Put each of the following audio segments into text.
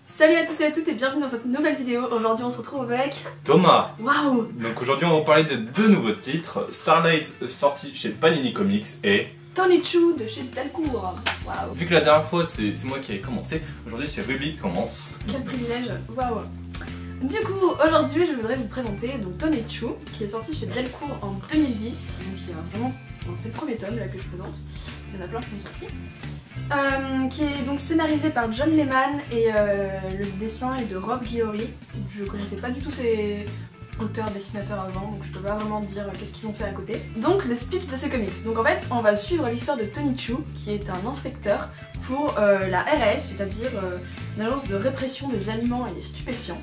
Salut à tous et à toutes et bienvenue dans cette nouvelle vidéo. Aujourd'hui on se retrouve avec Thomas. Waouh. Donc aujourd'hui on va parler de deux nouveaux titres, Starlight sorti chez Panini Comics et Tony Chu de chez Delcourt. Waouh. Vu que la dernière fois c'est moi qui ai commencé, aujourd'hui c'est Ruby qui commence. Quel privilège. Waouh. Du coup aujourd'hui je voudrais vous présenter donc Tony Chu qui est sorti chez Delcourt en 2010. Donc il y a vraiment, c'est le premier tome là que je présente. Il y en a plein qui sont sortis. Qui est donc scénarisé par John Lehman et le dessin est de Rob Guillory. Je connaissais pas du tout ces auteurs-dessinateurs avant, donc je peux pas vraiment dire qu'est-ce qu'ils ont fait à côté. Donc le speech de ce comics. Donc en fait on va suivre l'histoire de Tony Chu qui est un inspecteur pour la RAS, c'est-à-dire une agence de répression des aliments et des stupéfiants.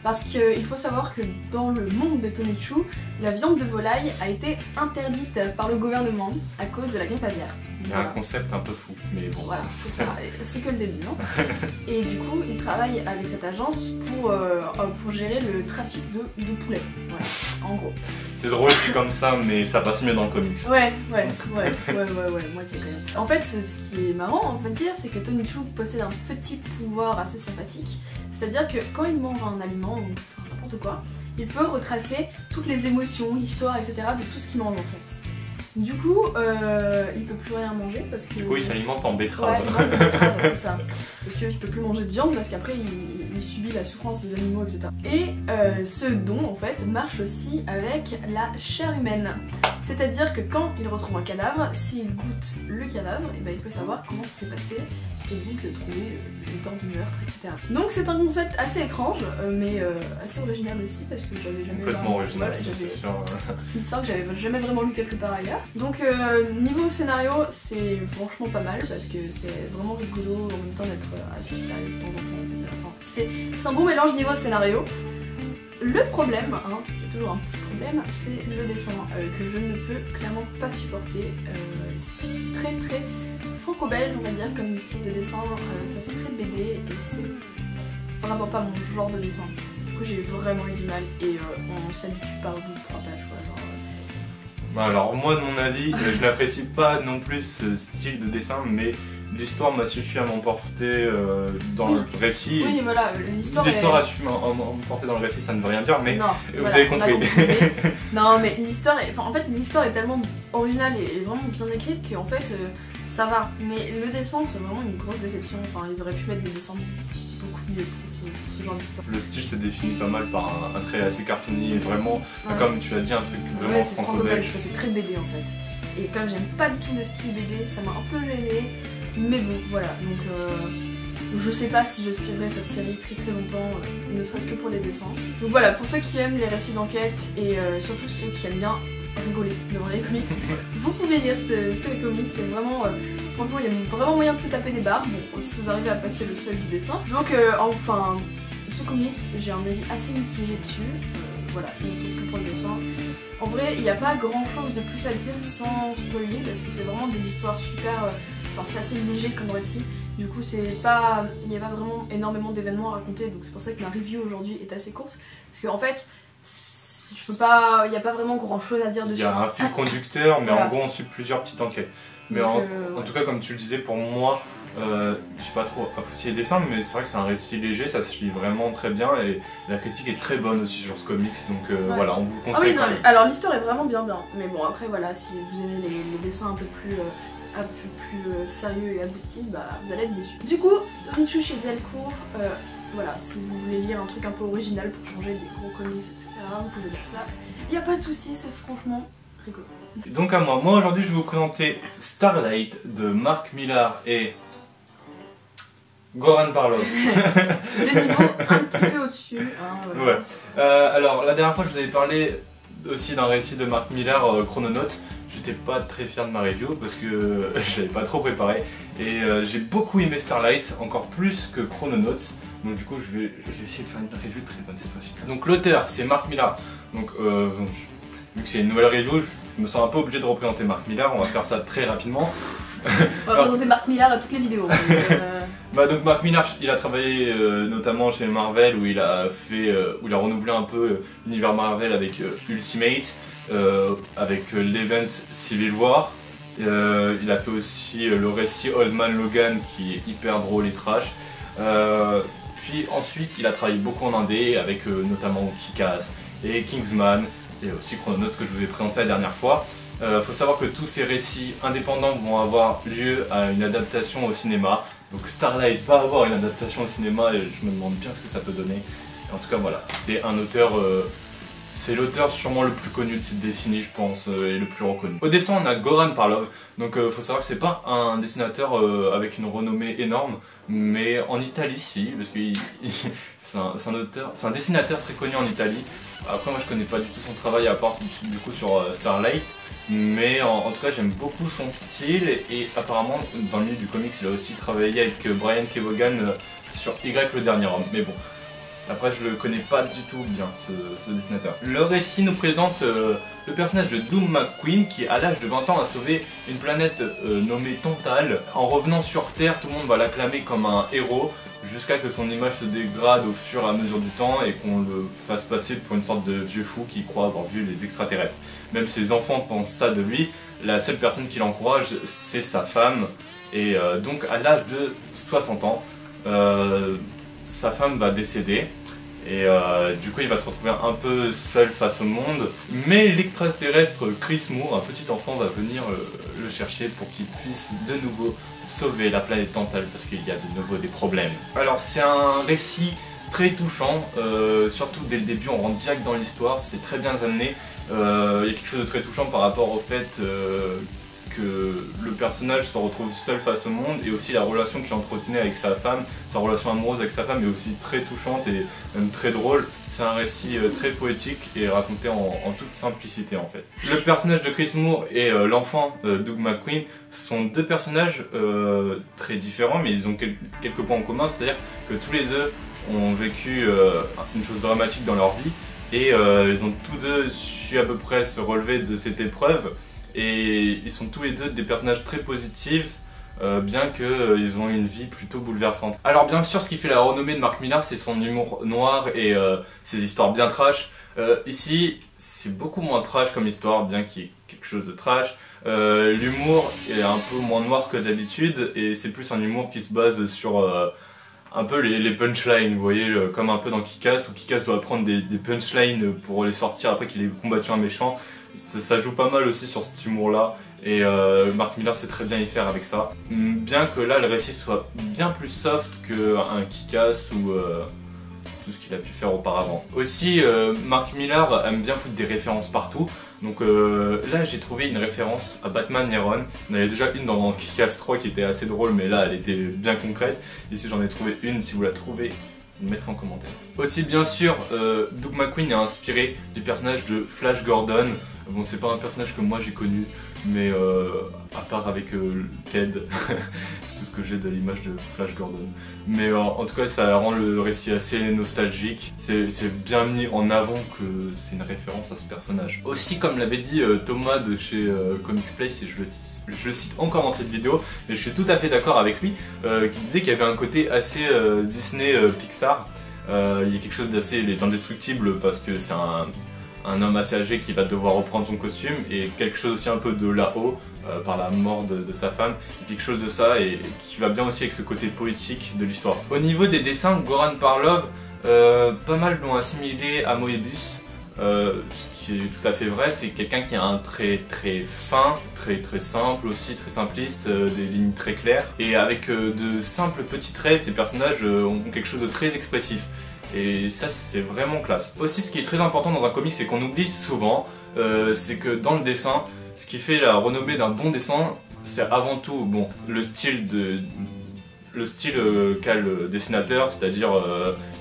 Parce qu'il faut savoir que dans le monde de Tony Chu, la viande de volaille a été interdite par le gouvernement à cause de la grippe aviaire. Il y a un concept un peu fou, mais bon. Voilà, c'est ça, c'est que le début. Hein. Et du coup, il travaille avec cette agence pour gérer le trafic de poulet. Voilà, en gros. C'est drôle dit comme ça, mais ça passe mieux dans le comics. Ouais, moitié quand même. En fait, ce qui est marrant, on va dire, c'est que Tony Chu possède un petit pouvoir assez sympathique. C'est-à-dire que quand il mange un aliment, ou enfin, n'importe quoi, il peut retracer toutes les émotions, l'histoire, etc. de tout ce qu'il mange en fait. Du coup, il peut plus rien manger parce que... Du coup, il s'alimente en betterave. Ouais, il mange de betterave, c'est ça. Parce qu'il peut plus manger de viande parce qu'après, il subit la souffrance des animaux, etc. Et ce don, en fait, marche aussi avec la chair humaine. C'est-à-dire que quand il retrouve un cadavre, s'il goûte le cadavre, et ben, il peut savoir comment ça s'est passé et donc trouver les corps du meurtre, etc. Donc c'est un concept assez étrange, mais assez original aussi parce que j'avais jamais... Complètement original, c'est sûr. C'est une histoire que j'avais jamais vraiment lu quelque part ailleurs. Donc niveau scénario, c'est franchement pas mal parce que c'est vraiment rigolo en même temps d'être assez sérieux de temps en temps, etc. Enfin, c'est un bon mélange niveau scénario. Le problème, hein, parce qu'il y a toujours un petit problème, c'est le dessin que je ne peux clairement pas supporter. C'est très franco-belge, on va dire, comme type de dessin. Ça fait très BD et c'est vraiment pas mon genre de dessin. Du coup, j'ai vraiment eu du mal et on s'habitue pas au bout de 3 pages. Quoi, genre, Alors moi, de mon avis, je n'apprécie pas non plus ce style de dessin, mais l'histoire m'a suffi à m'emporter dans le récit. Oui, voilà, l'histoire a suffi à m'emporter dans le récit, ça ne veut rien dire, mais non, vous avez compris. Non, mais l'histoire est... Enfin, en fait, l'histoire est tellement originale et vraiment bien écrite qu'en fait, ça va. Mais le dessin, c'est vraiment une grosse déception. Enfin, ils auraient pu mettre des dessins beaucoup mieux pour ce genre d'histoire. Le style se définit pas mal par un trait assez cartoony et vraiment, comme tu l'as dit, un truc vraiment franco-belge. Ça fait très BD en fait. Et comme j'aime pas du tout le style BD, ça m'a un peu gênée. Mais bon, voilà, donc je sais pas si je suivrai cette série très longtemps, ne serait-ce que pour les dessins. Donc voilà, pour ceux qui aiment les récits d'enquête et surtout ceux qui aiment bien rigoler devant les comics, vous pouvez lire ces comics, c'est vraiment... franchement, il y a vraiment moyen de se taper des barres, bon, si vous arrivez à passer le seuil du dessin. Donc enfin, ce comics, j'ai un avis assez mitigé dessus. Voilà, ne serait-ce que pour le dessin. En vrai, il n'y a pas grand-chose de plus à dire sans spoiler, parce que c'est vraiment des histoires super... Enfin, c'est assez léger comme récit, du coup il n'y a pas vraiment énormément d'événements à raconter, donc c'est pour ça que ma review aujourd'hui est assez courte, parce qu'en fait, je peux pas, il n'y a pas vraiment grand chose à dire dessus. Il y a un fil conducteur, mais voilà. En gros on suit plusieurs petites enquêtes. Mais donc, en tout cas, comme tu le disais, pour moi, j'ai pas trop apprécié les dessins, mais c'est vrai que c'est un récit léger, ça se lit vraiment très bien et la critique est très bonne aussi sur ce comics, donc voilà, on vous conseille. Ah oui, non, alors l'histoire est vraiment bien, mais bon après voilà, si vous aimez les dessins un peu plus sérieux et aboutis, bah vous allez être déçus. Du coup, Tony Chu chez Delcourt, voilà, si vous voulez lire un truc un peu original pour changer des gros comics, etc., vous pouvez lire ça. Il n'y a pas de souci, c'est franchement rigolo. Donc à moi aujourd'hui je vais vous présenter Starlight de Mark Millar et Goran Parlov. Le niveau un petit peu au-dessus. Hein, voilà. Ouais. Alors la dernière fois je vous avais parlé aussi d'un récit de Mark Millar, Chrononauts. J'étais pas très fier de ma review parce que je l'avais pas trop préparé et j'ai beaucoup aimé Starlight, encore plus que Chrononauts. Donc du coup je vais essayer de faire une review très bonne cette fois-ci. Donc l'auteur c'est Mark Millar. Donc vu que c'est une nouvelle review, je me sens un peu obligé de représenter Mark Millar, on va faire ça très rapidement. On va présenter Mark Millar à toutes les vidéos. Bah donc Mark Millar, il a travaillé notamment chez Marvel où il a renouvelé un peu l'univers Marvel avec Ultimate, avec l'event Civil War. Il a fait aussi le récit Old Man Logan qui est hyper drôle et trash. Puis ensuite il a travaillé beaucoup en indé avec notamment Kick-Ass et Kingsman et aussi Chrononauts que je vous ai présenté la dernière fois. Faut savoir que tous ces récits indépendants vont avoir lieu à une adaptation au cinéma. Donc Starlight va avoir une adaptation au cinéma et je me demande bien ce que ça peut donner. Et en tout cas voilà, c'est un auteur, c'est l'auteur sûrement le plus connu de cette décennie je pense, et le plus reconnu. Au dessin on a Goran Parlov, donc faut savoir que c'est pas un dessinateur avec une renommée énorme, mais en Italie si, parce que c'est un dessinateur très connu en Italie. Après moi je connais pas du tout son travail à part du coup sur Starlight. Mais en tout cas j'aime beaucoup son style et apparemment dans le milieu du comics il a aussi travaillé avec Brian Kevogan sur Y le dernier homme. Mais bon, après je le connais pas du tout bien ce dessinateur. Le récit nous présente le personnage de Doug McQueen qui à l'âge de 20 ans a sauvé une planète nommée Tantal. En revenant sur Terre tout le monde va l'acclamer comme un héros jusqu'à que son image se dégrade au fur et à mesure du temps et qu'on le fasse passer pour une sorte de vieux fou qui croit avoir vu les extraterrestres. Même ses enfants pensent ça de lui, la seule personne qui l'encourage c'est sa femme. Et donc à l'âge de 60 ans, sa femme va décéder. Et du coup il va se retrouver un peu seul face au monde. Mais l'extraterrestre Chris Moore, un petit enfant, va venir le chercher pour qu'il puisse de nouveau sauver la planète Tantal parce qu'il y a de nouveau des problèmes. Alors c'est un récit très touchant, surtout dès le début on rentre direct dans l'histoire, c'est très bien amené. Il y a quelque chose de très touchant par rapport au fait que le personnage se retrouve seul face au monde et aussi la relation qu'il entretenait avec sa femme, sa relation amoureuse avec sa femme est aussi très touchante et même très drôle. C'est un récit très poétique et raconté en toute simplicité en fait. Le personnage de Chris Moore et l'enfant Doug McQueen sont deux personnages très différents mais ils ont quelques points en commun, c'est-à-dire que tous les deux ont vécu une chose dramatique dans leur vie et ils ont tous deux su à peu près se relever de cette épreuve. Et ils sont tous les deux des personnages très positifs, bien qu'ils ont une vie plutôt bouleversante. Alors bien sûr, ce qui fait la renommée de Mark Millar, c'est son humour noir et ses histoires bien trash. Ici, c'est beaucoup moins trash comme histoire, bien qu'il y ait quelque chose de trash. L'humour est un peu moins noir que d'habitude, et c'est plus un humour qui se base sur un peu les punchlines, vous voyez, comme un peu dans Kick-Ass, où Kick-Ass doit prendre des punchlines pour les sortir après qu'il ait combattu un méchant. Ça joue pas mal aussi sur cet humour là et Mark Millar sait très bien y faire avec ça. Bien que là le récit soit bien plus soft qu'un Kick-Ass ou tout ce qu'il a pu faire auparavant. Aussi Mark Millar aime bien foutre des références partout. Donc là j'ai trouvé une référence à Batman et Ron. Il y en avait déjà une dans Kick-Ass 3 qui était assez drôle mais là elle était bien concrète. Ici j'en ai trouvé une, si vous la trouvez vous me mettrez en commentaire. Aussi bien sûr, Doug McQueen est inspiré du personnage de Flash Gordon. Bon c'est pas un personnage que moi j'ai connu, mais à part avec Ted, c'est tout ce que j'ai de l'image de Flash Gordon. Mais en tout cas ça rend le récit assez nostalgique, c'est bien mis en avant que c'est une référence à ce personnage. Aussi comme l'avait dit Thomas de chez Comics Place, et je le cite encore dans cette vidéo, mais je suis tout à fait d'accord avec lui, qui disait qu'il y avait un côté assez Disney Pixar. Il y a quelque chose d'assez les indestructibles parce que c'est un homme assez âgé qui va devoir reprendre son costume et quelque chose aussi un peu de là-haut par la mort de sa femme, quelque chose de ça et qui va bien aussi avec ce côté poétique de l'histoire. Au niveau des dessins, Goran Parlov, pas mal l'ont assimilé à Moebius, ce qui est tout à fait vrai, c'est quelqu'un qui a un trait très fin, très simple aussi, très simpliste, des lignes très claires et avec de simples petits traits, ces personnages ont quelque chose de très expressif. Et ça c'est vraiment classe. Aussi ce qui est très important dans un comic c'est qu'on oublie souvent, c'est que dans le dessin, ce qui fait la renommée d'un bon dessin, c'est avant tout bon, le style qu'a le dessinateur, c'est-à-dire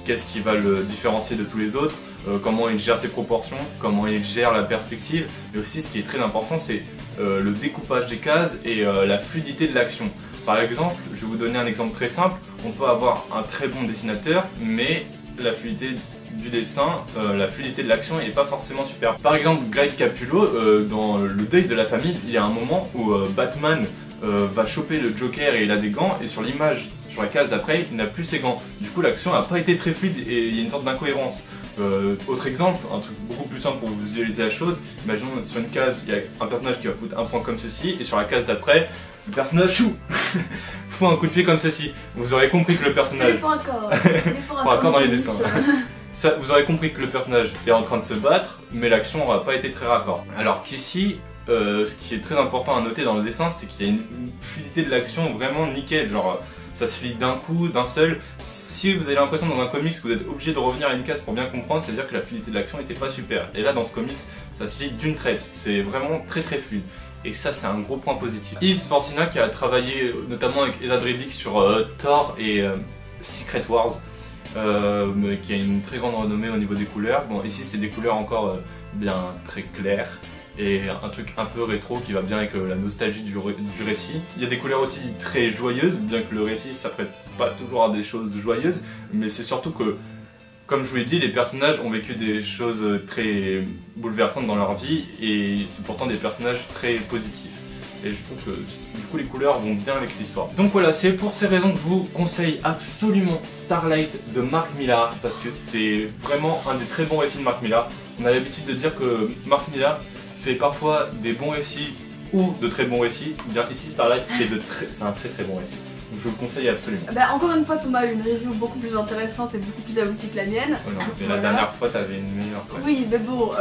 qu'est-ce qui va le différencier de tous les autres, comment il gère ses proportions, comment il gère la perspective, et aussi ce qui est très important c'est le découpage des cases et la fluidité de l'action. Par exemple, je vais vous donner un exemple très simple, on peut avoir un très bon dessinateur, mais la fluidité du dessin, la fluidité de l'action n'est pas forcément super. Par exemple, Greg Capullo, dans Le deuil de la famille, il y a un moment où Batman va choper le Joker et il a des gants, et sur l'image, sur la case d'après, il n'a plus ses gants. Du coup l'action n'a pas été très fluide et il y a une sorte d'incohérence. Autre exemple, un truc beaucoup plus simple pour vous visualiser la chose, imaginons sur une case, il y a un personnage qui va foutre un point comme ceci, et sur la case d'après, le personnage fout un coup de pied comme ceci. Vous aurez compris que le personnage... C'est les faux raccords dans les dessins. Ça, vous aurez compris que le personnage est en train de se battre, mais l'action n'aura pas été très raccord. Alors qu'ici, ce qui est très important à noter dans le dessin, c'est qu'il y a une fluidité de l'action vraiment nickel, genre ça se lit d'un coup, d'un seul. Si vous avez l'impression dans un comics que vous êtes obligé de revenir à une case pour bien comprendre, c'est-à-dire que la fluidité de l'action n'était pas super. Et là dans ce comics, ça se lit d'une traite, c'est vraiment très fluide. Et ça c'est un gros point positif. Yves Svorcina qui a travaillé notamment avec Esad Ribic sur Thor et Secret Wars, qui a une très grande renommée au niveau des couleurs. Bon ici c'est des couleurs encore bien très claires, et un truc un peu rétro qui va bien avec la nostalgie du récit. Il y a des couleurs aussi très joyeuses, bien que le récit s'apprête pas toujours à des choses joyeuses, mais c'est surtout que, comme je vous l'ai dit, les personnages ont vécu des choses très bouleversantes dans leur vie, et c'est pourtant des personnages très positifs. Et je trouve que du coup les couleurs vont bien avec l'histoire. Donc voilà, c'est pour ces raisons que je vous conseille absolument Starlight de Mark Millar, parce que c'est vraiment un des très bons récits de Mark Millar. On a l'habitude de dire que Mark Millar fait parfois des bons récits ou de très bons récits. Bien ici Starlight c'est un très bon récit. Donc je vous le conseille absolument. Bah, encore une fois Thomas a eu une review beaucoup plus intéressante et beaucoup plus aboutie que la mienne. Oh non, mais la dernière fois t'avais une meilleure quoi. Oui mais bon,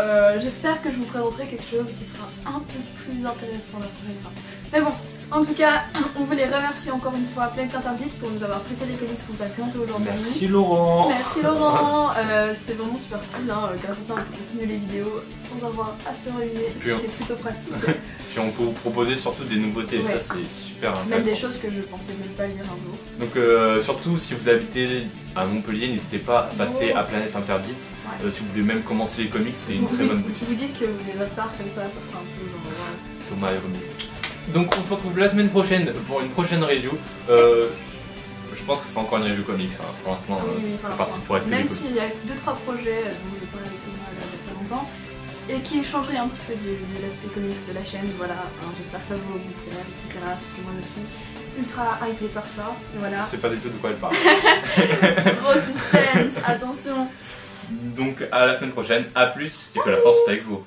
j'espère que je vous présenterai quelque chose qui sera un peu plus intéressant la prochaine fois. Mais bon, en tout cas, on veut les remercier encore une fois Planète Interdite pour nous avoir prêté les comics qu'on t'a présenté aujourd'hui. Merci Laurent. Merci Laurent. C'est vraiment super cool, hein. Grâce à ça on peut continuer les vidéos sans avoir à se ruiner, ce qui est plutôt pratique. Puis on peut vous proposer surtout des nouveautés, ouais. Ça c'est super intéressant. Même des choses que je pensais même pas lire un jour. Donc surtout si vous habitez à Montpellier, n'hésitez pas à passer à Planète Interdite. Ouais. Si vous voulez même commencer les comics, c'est une très bonne boutique. Vous dites que vous venez de votre part comme ça fera un peu genre... Thomas est remis. Donc on se retrouve la semaine prochaine pour une prochaine review. Je pense que ce sera encore une review comics, hein. Pour l'instant c'est parti pour être même s'il y a 2-3 projets dont j'ai parlé avec Thomas il y a pas longtemps, et qui changeraient un petit peu de l'aspect comics de la chaîne, voilà, j'espère que ça va vous plaire, etc. Parce que moi je suis ultra hypée par ça, voilà. Je sais pas du tout de quoi elle parle. Gros suspense, attention. Donc à la semaine prochaine, à plus, c'est que la force est avec vous.